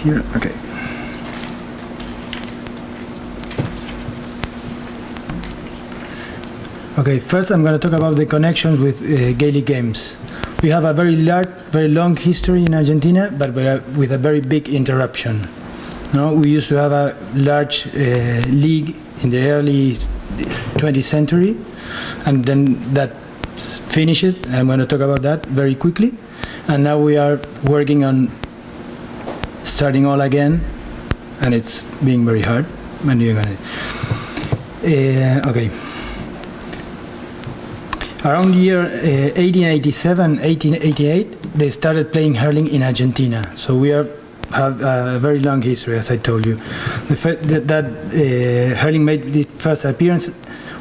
here. Okay. Okay, first I'm going to talk about the connections with Gaelic games. We have a very long history in Argentina, but with a very big interruption. No, we used to have a large league in the early 20th century, and then that finished. I'm going to talk about that very quickly. And now we are working on starting all again, and it's being very hard. Okay. Around year 1887, 1888, they started playing hurling in Argentina. So we have a very long history, as I told you. Hurling made the first appearance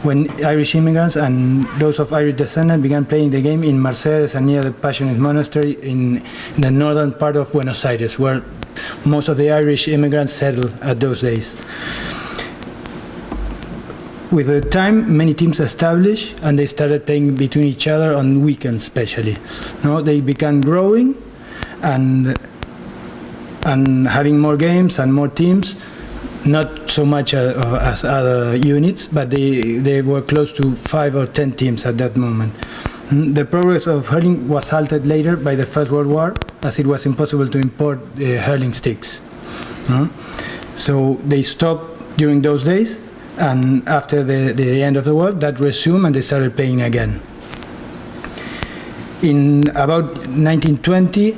when Irish immigrants and those of Irish descent began playing the game in Mercedes and near the Passionist Monastery in the northern part of Buenos Aires, where most of the Irish immigrants settled at those days. With the time, many teams established, and they started playing between each other on weekends, especially. No, they began growing and having more games and more teams. Not so much as other units, but they were close to 5 or 10 teams at that moment. The progress of hurling was halted later by the First World War, as it was impossible to import hurling sticks. So they stopped during those days. And after the end of the war, that resumed and they started playing again. In about 1920,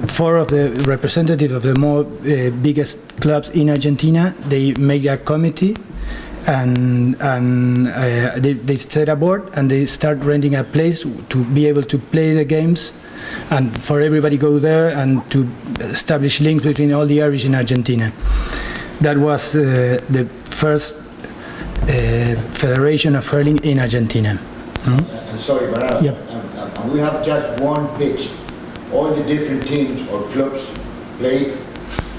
4 of the representatives of the more biggest clubs in Argentina, they made a committee and they set a board and they start renting a place to be able to play the games and for everybody go there and to establish links between all the Irish in Argentina. That was the first Federation of Hurling in Argentina. Sorry, Bernardo. Yep. And we have just one pitch. All the different teams or clubs play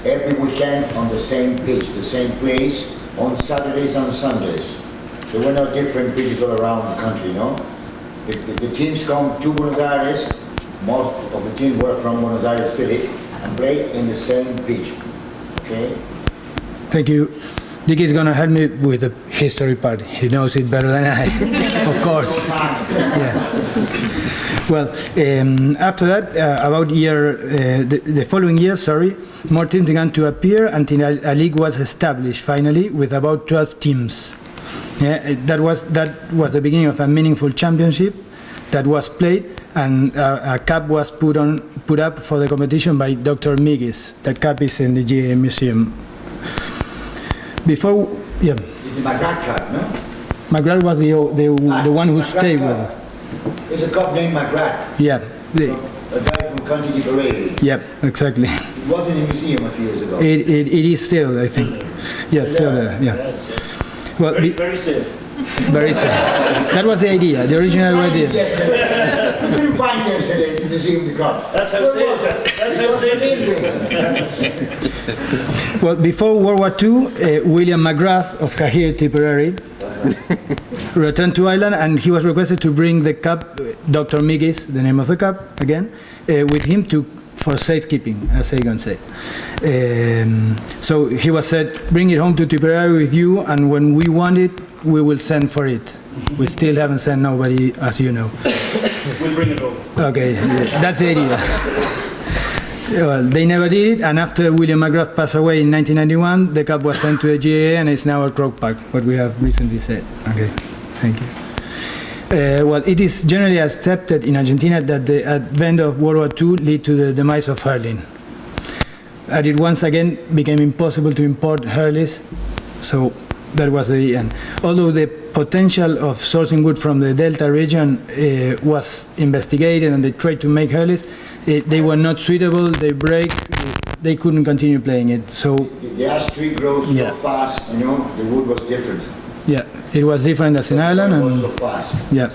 every weekend on the same pitch, the same place, on Saturdays and Sundays. There were no different pitches all around the country, no? The teams come to Buenos Aires, most of the teams were from Buenos Aires City, and play in the same pitch, okay? Thank you. Dick is going to help me with the history part. He knows it better than I, of course. Yeah. Well, after that, about the following year, more teams began to appear until a league was established finally with about 12 teams. Yeah, that was the beginning of a meaningful championship that was played, and a cup was put up for the competition by Dr. Migis. That cup is in the GAA museum. Before, yeah. It's the McGrath Cup, no? McGrath was the one who stayed with it. There's a cup named McGrath. Yeah. A guy from County Devereux. Yep, exactly. It was in the museum a few years ago. It is still, I think. Yes, still there. Yeah. Well, Very safe. very safe. That was the idea, the original idea. You couldn't find yesterday in the museum the cup. That's how safe. That's how safe it is. Well, before World War II, William McGrath of Cahir, Tipperary, returned to Ireland, and he was requested to bring the cup, Dr. Migis, the name of the cup, again, with him for safekeeping, as Egon said. So he was said, bring it home to Tipperary with you, and when we want it, we will send for it. We still haven't sent nobody, as you know. We'll bring it over. Okay, that's the idea. Well, they never did it, and after William McGrath passed away in 1991, the cup was sent to the GAA, and it's now at Croke Park, what we have recently said. Okay, thank you. Well, it is generally accepted in Argentina that the advent of World War II led to the demise of hurling. And it once again became impossible to import hurlers, so that was the end. Although the potential of sourcing wood from the Delta region was investigated and they tried to make hurlers, they were not suitable, they break, they couldn't continue playing it. So the ash tree grows so fast, you know, the wood was different. Yeah, it was different as in Ireland. It was so fast. Yeah.